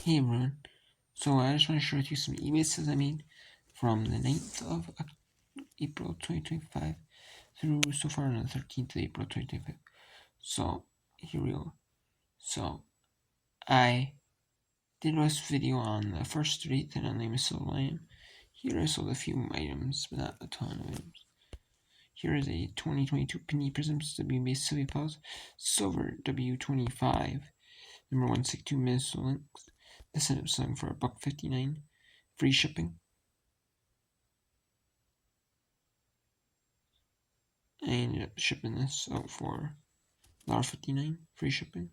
Hey everyone, so I just want to share with you some eBay sales I made from the 9th of April 2025 through so far on the 13th of April 2025. So here we go. So I did a video on the first street that I sold item. Here I sold a few items, but not a ton of items. Here is a 2022 Penny Prisms WBase Sylvia Pals Silver W25 number 162 Minnesota Lynx. This ended up selling for $1.59, free shipping. I ended up shipping this out for $1.59, free shipping.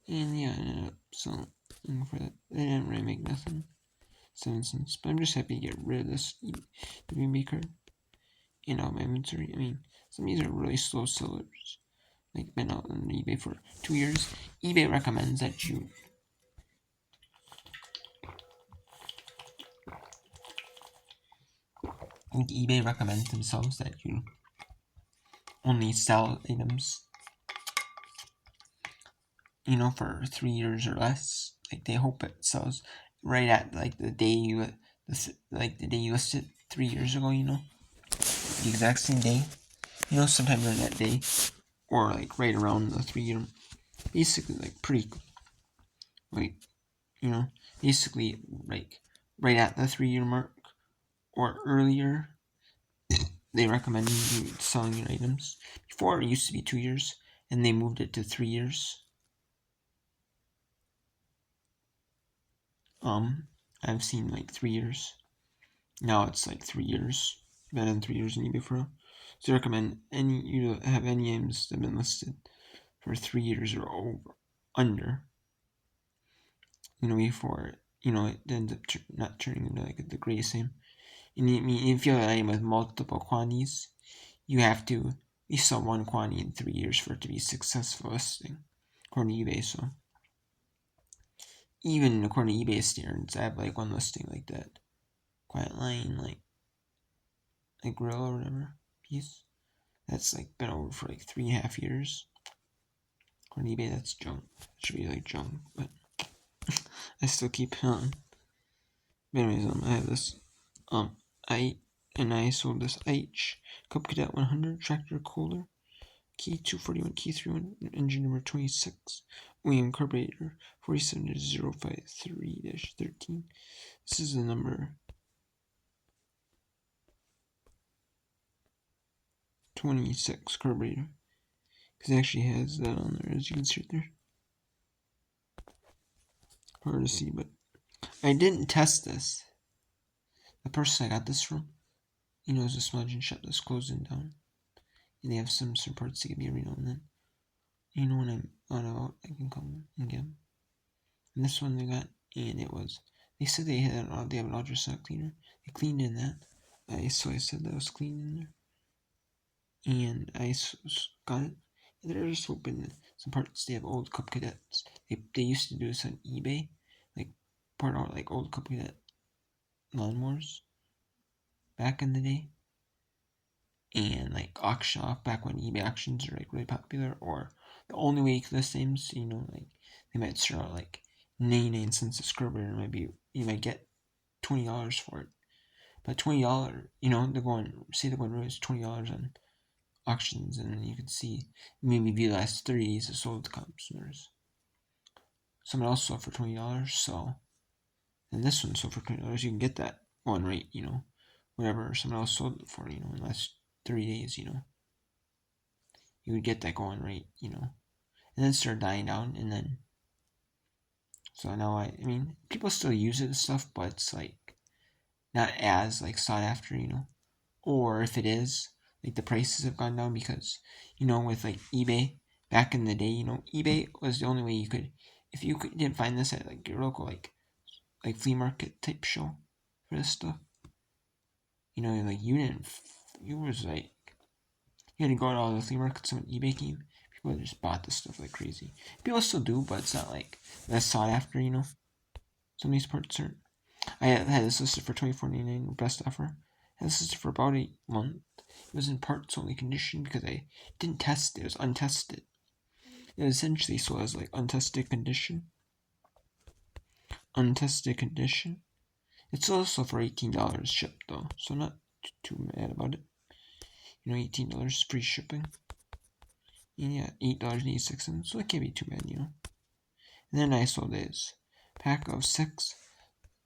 And yeah, I ended up selling for that. They didn't really make nothing, 7 cents. But I'm just happy to get rid of this WB card and out my inventory. I mean, some of these are really slow sellers. Like, been out on eBay for 2 years. eBay recommends that you eBay recommends themselves that you only sell items, for 3 years or less. Like, they hope it sells right at like the day you list it 3 years ago. The exact same day. Sometime during that day, or like right around the 3 year. Basically, like pretty, like basically like right at the 3 year mark or earlier. They recommend you selling your items. Before it used to be 2 years, and they moved it to 3 years. I've seen like 3 years. Now it's like 3 years. Been in 3 years in eBay for. So I recommend you have any items that have been listed for 3 years or over, under. Before it ends up not turning into like the greatest item. And if you have an item with multiple quantities, you have to at least sell one quantity in 3 years for it to be a successful listing, according to eBay. So even according to eBay standards, I have like one listing like that. Quiet Line, like grill or whatever piece. That's like been over for like 3.5 years. According to eBay, that's junk. It should be like junk, but I still keep it on. But anyways, I have this. I sold this IH Cub Cadet 100 tractor cooler. Key 241, key 31, engine number 26. William carburetor 47053-13. This is the number 26 carburetor. Because it actually has that on there, as you can see right there. Hard to see, but I didn't test this. The person I got this from, is a smudging shop that's closing down. And they have some parts to give me every now and then. When I'm out, I can come and get them. And this one they got, and they said they have an ultrasonic cleaner. They cleaned in that. So I said that was clean in there. And I got it. And they're just hoping some parts. They have old Cub Cadets. They used to do this on eBay, like part out like old Cub Cadet lawnmowers back in the day, and like auction off back when eBay auctions are like really popular. Or the only way you can list names, like they might start out like 99 cents a scrubber, and you might get $20 for it. But $20, they're going raise $20 on auctions, and then you can see maybe the last 30 days of sold customers. Someone else sold for $20, so and this one sold for $20. You can get that one rate, whatever someone else sold it for, in the last 30 days, you would get that going rate, and then start dying down, and then so now I mean people still use it and stuff, but it's like not as like sought after, or if it is, like the prices have gone down because with like eBay back in the day, eBay was the only way you could, if you didn't find this at like your local like flea market type show for this stuff, like you was like you had to go to all the flea markets when eBay came. People just bought this stuff like crazy. People still do, but it's not like that's sought after, Some of these parts aren't. I had this listed for $24.99 best offer. I had this listed for about a month. It was in parts only condition because I didn't test it. It was untested. It essentially sold as like untested condition. untested condition. It's also for $18 shipped though, so not too mad about it. You know, $18 free shipping. And yeah, $8.86, so it can't be too bad, you know. And then I sold this pack of 6.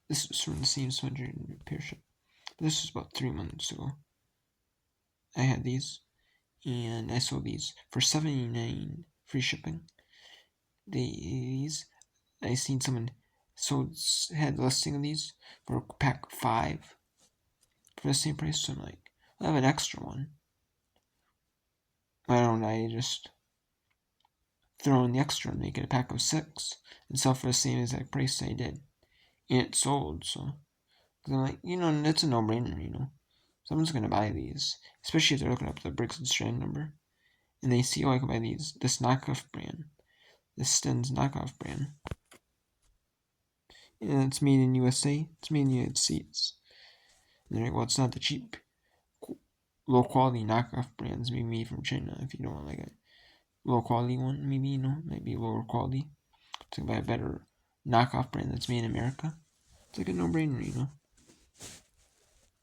This was from the same Smudger repair shop. This was about 3 months ago. I had these, and I sold these for $79 free shipping. These, I seen someone had a listing of these for a pack of 5 for the same price. So I'm like, I'll have an extra one. Why don't I just throw in the extra and make it a pack of 6 and sell for the same exact price I did? And it sold, so I'm like, you know, it's a no-brainer, you know. Someone's gonna buy these, especially if they're looking up the Briggs & Strand number, and they see, oh, I can buy this knockoff brand, this Sten's knockoff brand, and it's made in USA, it's made in the United States. And they're like, well, it's not the cheap, low-quality knockoff brands maybe made from China. If you don't want like a low-quality one, maybe, you know, might be lower quality. So buy a better knockoff brand that's made in America. It's like a no-brainer, you know.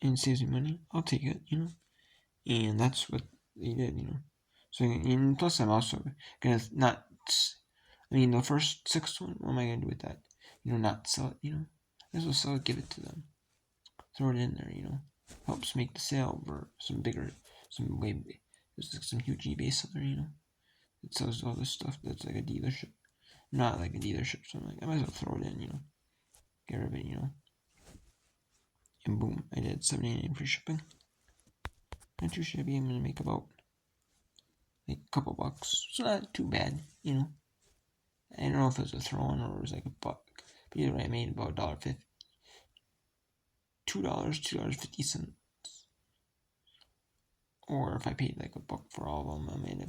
And it saves me money. I'll take it, you know. And that's what they did, you know. So, and plus I'm also gonna not, I mean, the first 6 one, what am I gonna do with that? You know, not sell it, you know. I just will sell it, give it to them. Throw it in there, you know. Helps make the sale for some huge eBay seller, you know. It sells all this stuff that's like a dealership. Not like a dealership, so I'm like, I might as well throw it in, you know. Get rid of it, you know. And boom, I did $79 free shipping. Not too shabby. I'm gonna make about like a couple bucks. It's not too bad, you know. I don't know if it was a throw-in or it was like a buck. But either way, I made about $1.50. $2.50. Or if I paid like a buck for all of them, I made a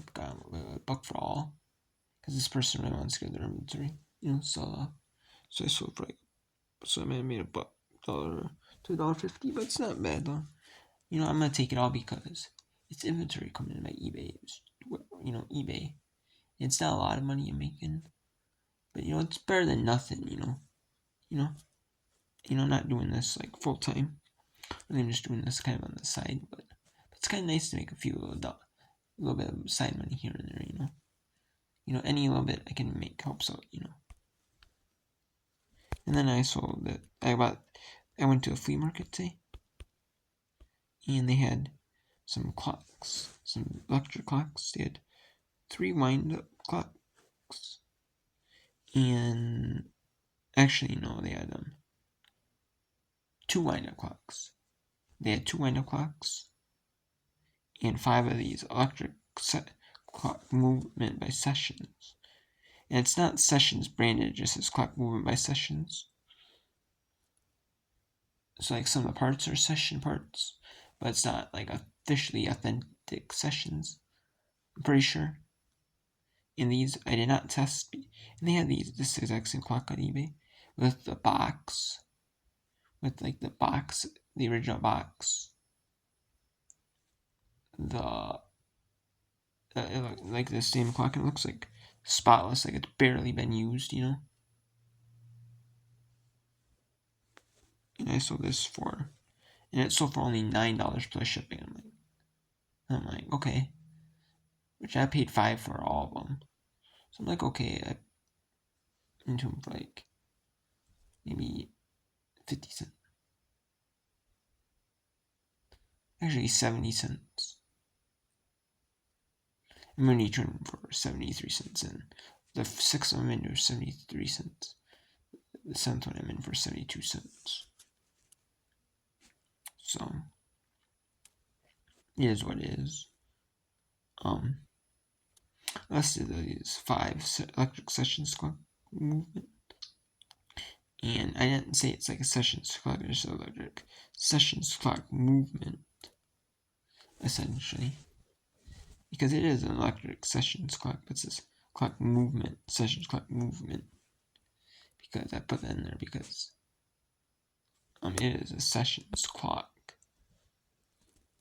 buck for all. Because this person really wants to get their inventory, you know, sell off. So I sold for like, so I made a buck, $1.50, but it's not bad though. You know, I'm gonna take it all because it's inventory coming in my eBay. You know, eBay. It's not a lot of money I'm making, but you know, it's better than nothing. You know, not doing this like full time. I'm just doing this kind of on the side, but it's kind of nice to make a little bit of side money here and there. You know, any little bit I can make helps out. You know. And then I sold it. I went to a flea market today, and they had some clocks, some electric clocks. They had 3 wind-up clocks, and actually no, they had 2 wind-up clocks. They had 2 wind-up clocks, and 5 of these electric clock movement by Sessions. And it's not Sessions branded, it just says clock movement by Sessions. So like some of the parts are Session parts, but it's not like officially authentic Sessions, I'm pretty sure. And these I did not test, and they had this exact same clock on eBay with the box, with like the original box, like the same clock, and it looks like spotless, like it's barely been used, you know. And I sold this and it sold for only $9 plus shipping. I'm like, okay, which I paid $5 for all of them. So I'm like, okay, I into them for like maybe 50 cents. Actually, 70 cents. I'm going to return them for 73 cents, and the 6 I'm in are 73 cents. The 7th one I'm in for 72 cents. So, it is what it is. Let's do these 5 electric Sessions clock movement. And I didn't say it's like a Sessions clock, it's electric Sessions clock movement, essentially. Because it is an electric Sessions clock, but it says clock movement, Sessions clock movement. Because I put that in there because it is a Sessions clock.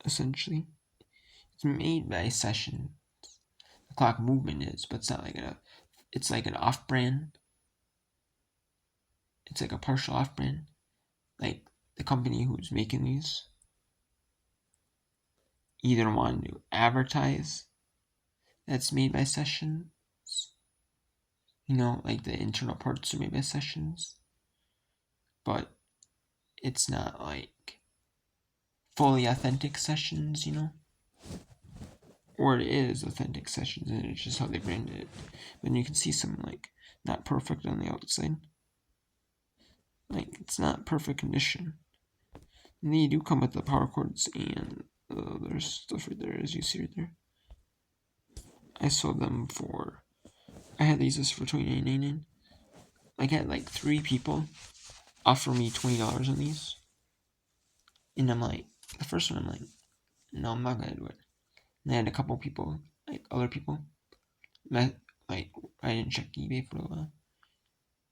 Essentially, it's made by Sessions. The clock movement is, but it's not like it's like an off-brand. it's like a partial off brand. Like the company who's making these either want to advertise that's made by Sessions, like the internal parts are made by Sessions, but it's not like fully authentic Sessions, or it is authentic Sessions and it's just how they branded it. But you can see some like not perfect on the outside. Like it's not perfect condition. And they do come with the power cords and there's stuff right there, as you see right there. I sold them for, I had these for $29.99. Like I had like 3 people offer me $20 on these. And I'm like, the first one I'm like, no, I'm not gonna do it. And I had a couple people, like other people, like I didn't check eBay for a while.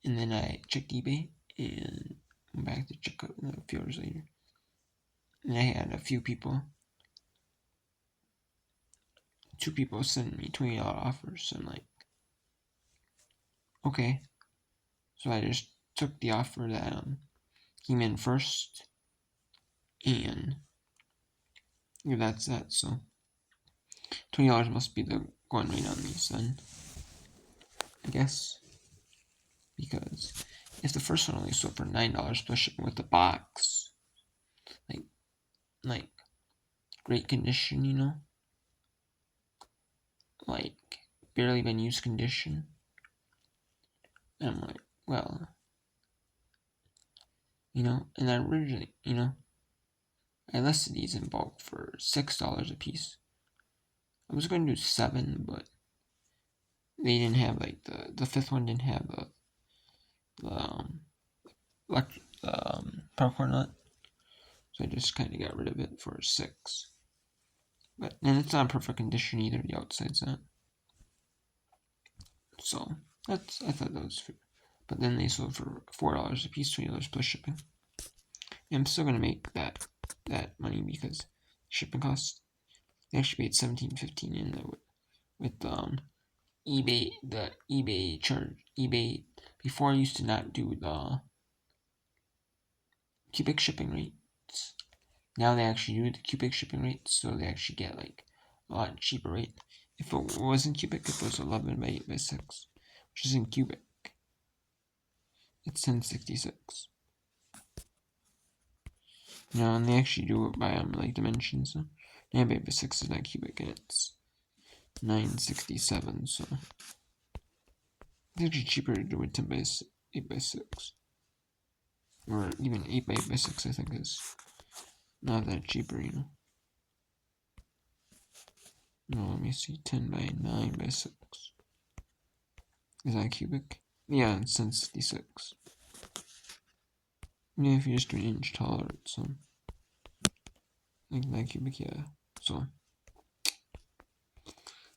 And then I checked eBay and went back to check out a few hours later. And I had a few people, 2 people send me $20 offers. So I'm like, okay. So I just took the offer that came in first, and that's that. So $20 must be the going rate on these then, I guess, because if the first one only sold for $9 plus shipping with the box, like great condition, like barely been used condition, and I'm like, well, and I originally, I listed these in bulk for $6 a piece. I was going to do 7, but they didn't have like the 5th one didn't have the popcorn nut, so I just kind of got rid of it for 6. And it's not in perfect condition either. The outside's not. So I thought that was fair. But then they sold for $4 a piece, $20 plus shipping. And I'm still gonna make that money because shipping costs. They actually paid $17.15 in with eBay, the eBay charge. eBay before I used to not do the cubic shipping rates. Now they actually do the cubic shipping rates, so they actually get like a lot cheaper rate. If it wasn't cubic, it was 11 by 8 by 6, which is in cubic. It's 1066. And they actually do it by like dimensions. So 9 by 8 by 6 is not cubic, and it's 967. So it's actually cheaper to do it 10 by 8 by 6, or even 8 by 8 by 6. I think is not that cheaper, No, let me see. 10 by 9 by 6. Is that cubic? Yeah, it's 1066. Yeah, if you just do an inch taller, it's like that cubic, yeah. So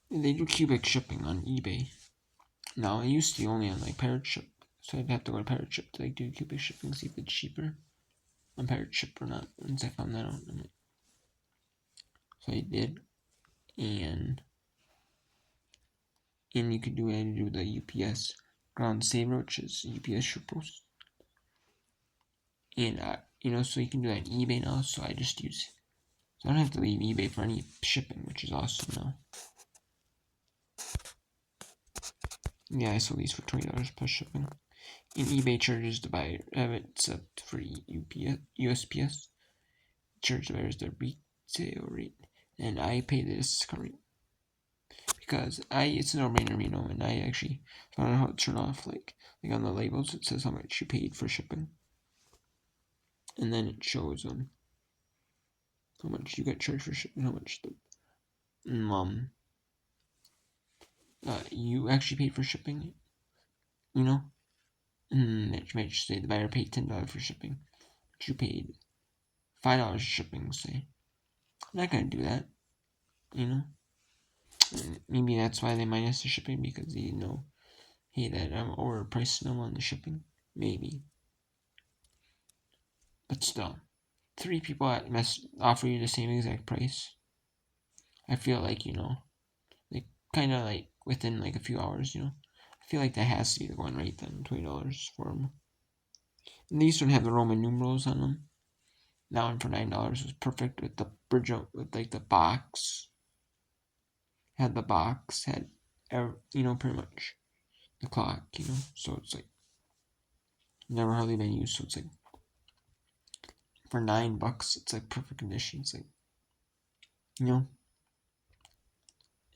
they do cubic shipping on eBay. Now I used to only on like Parrot Ship, so I'd have to go to Parrot Ship to like do cubic shipping, see if it's cheaper on Parrot Ship or not. Once I found that out, so I did, and you could do it. Do the UPS Ground Saver, which is UPS SurePost, and so you can do that on eBay now. So I just use. So I don't have to leave eBay for any shipping, which is awesome now. Yeah, I sold these for $20 plus shipping. And eBay charges the buyer, except for USPS, charge the buyers their retail rate, and I pay the discount rate because it's a no-brainer, and I actually found out how to turn off like on the labels it says how much you paid for shipping, and then it shows how much you got charged for shipping, how much you actually paid for shipping, and it might say the buyer paid $10 for shipping, but you paid $5 for shipping. Say, I'm not gonna do that, And maybe that's why they minus the shipping, because they know, hey, that I'm overpriced them on the shipping. Maybe, but still, 3 people offer you the same exact price. I feel like like kind of like within like a few hours. I feel like that has to be the going rate then, $20 for them. These don't have the Roman numerals on them. That one for $9 was perfect with the bridge with like the box. Had the box, had pretty much the clock, So it's like never hardly been used. So it's like for $9, it's like perfect condition. It's like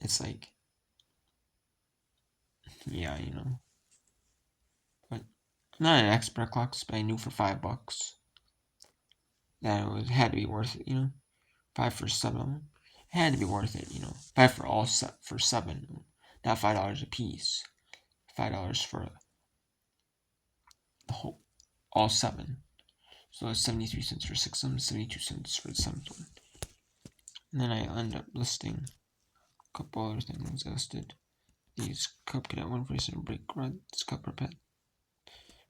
it's like yeah, But I'm not an expert at clocks, but I knew for $5 that it had to be worth it. 5 for 7 of them. It had to be worth it. 5 for all for 7, not $5 a piece. $5 for the whole all 7. So it's 73 cents for 6 of them, 72 cents for the 7th one. And then I end up listing a couple other things. I listed these Cub Cadet 147 brake rods, copper pad,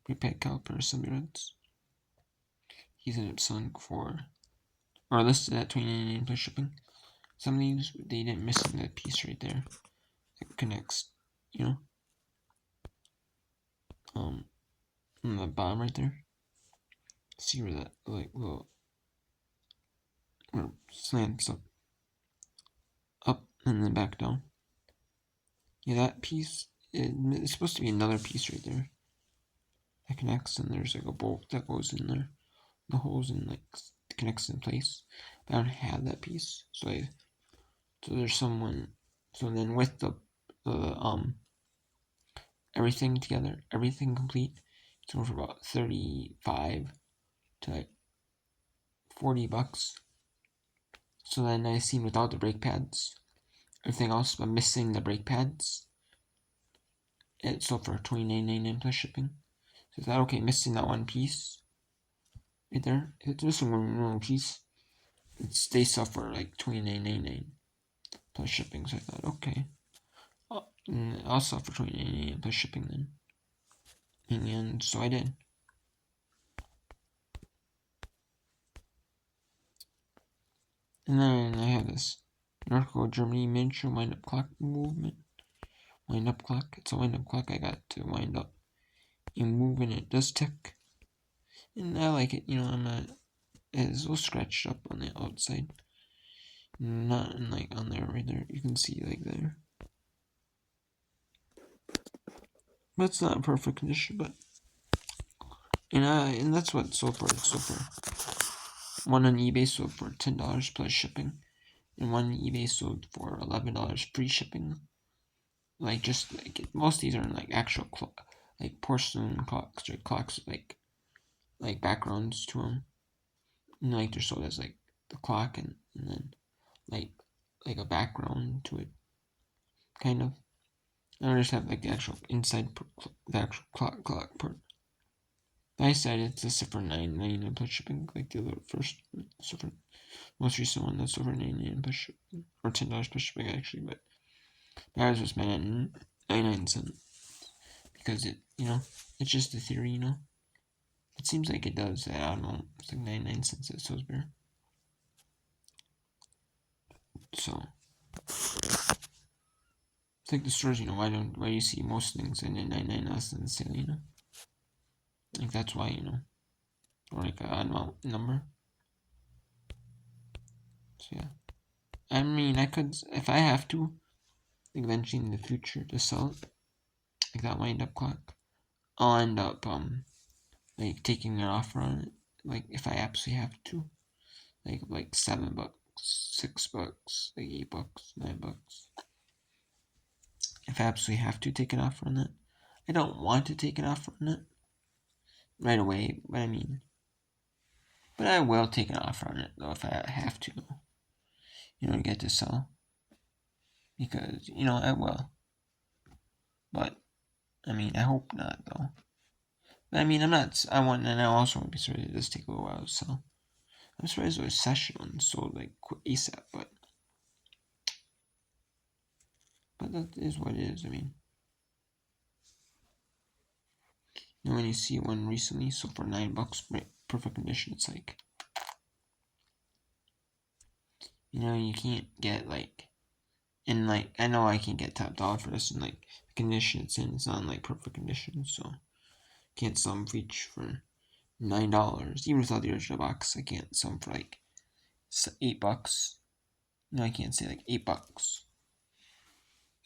prepaid caliper assembly rods. He's ended up selling for, or listed at $29.99 plus shipping. Some of these, they didn't miss that piece right there. It connects, on the bottom right there. See where that, like, little, where it slants up and then back down. Yeah, that piece, it's supposed to be another piece right there that connects, and there's like a bolt that goes in there. The holes and like connects in place. But I don't have that piece, so there's someone. So then with the everything together, everything complete, it's over for about 35 to like $40. So then I seen without the brake pads, everything else but missing the brake pads, it sold for $29.99 plus shipping. So I thought, okay, missing that one piece right there, it's missing one piece. They sell for like $29.99 plus shipping. So I thought, okay, I'll sell for $29.99 plus shipping then. And so I did. And then I have this Norco Germany miniature wind-up clock movement. Wind-up clock. It's a wind-up clock I got to wind up and move, and it does tick. And I like it. It's a little scratched up on the outside. Not like on there right there. You can see like there. But it's not in perfect condition, but and that's what it's sold for. It's sold for one on eBay sold for $10 plus shipping, and one on eBay sold for $11 free shipping. Like just like most of these are like actual like porcelain clocks or clocks with like backgrounds to them. And like they're sold as like the clock and then like a background to it, kind of. I don't just have like the actual inside, the actual clock part. I decided it's a for $9.99 plus shipping, like the other first, for most recent one that's over $9.99 plus shipping, or $10 plus shipping actually, but ours was meant at 99 cents because it's just a theory, It seems like it does. I don't know. It's like 99 cents at Salisbury. So it's like the stores, why do you see most things in 99 less than the sale, Like that's why, or like an odd number. So yeah. I mean, I could, if I have to, like eventually in the future to sell it, like that wind-up clock, I'll end up like taking an offer on it. Like if I absolutely have to, like $7, $6, like $8, $9. If I absolutely have to take an offer on that, I don't want to take an offer on it right away. But I will take an offer on it though if I have to, to get to sell. Because I will. But I hope not though. But I'm not. I also want to be sorry it does take a little while to sell. I'm surprised the recession one sold like ASAP, but that is what it is. When you see one recently sold for $9, perfect condition, it's like, you can't get like, and like I know I can't get top dollar for this, and like the condition it's in, it's not in like perfect condition, so can't sell them for each for $9. Even without the original box, I can't sell them for like $8. No, I can't say like $8.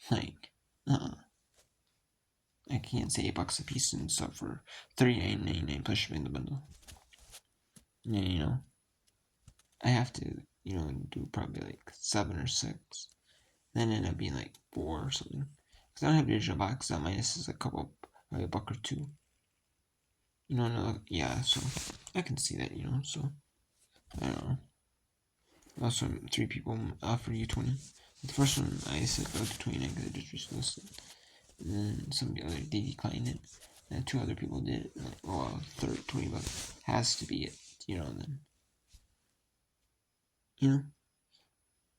Like, I can't say $8 a piece and stuff for $39.99 plus shipping the bundle. And I have to, do probably like 7 or 6. Then end up being like 4 or something. Because I don't have the original box, that minus is a couple, probably $1 or $2. No, yeah, so I can see that, so I don't know. Also, 3 people offer you 20. The first one I said go to 29 because I just listed. And then some other they declined it. And 2 other people did it. Like, third $20 has to be it, then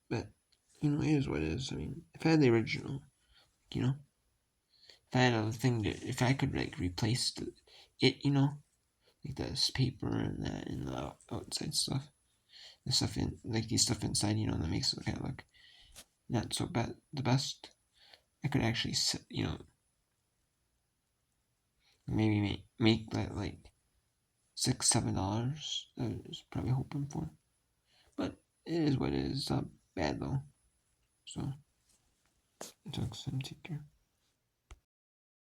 but it is what it is. I mean, if I had the original, if I had a thing if I could like replace it, like this paper and that and the outside stuff, the stuff in like these stuff inside, that makes it kind of look not so bad. The best I could actually, maybe make that like $6-7. I was probably hoping for, but it is what it is. It's not bad though. So, it took some take care.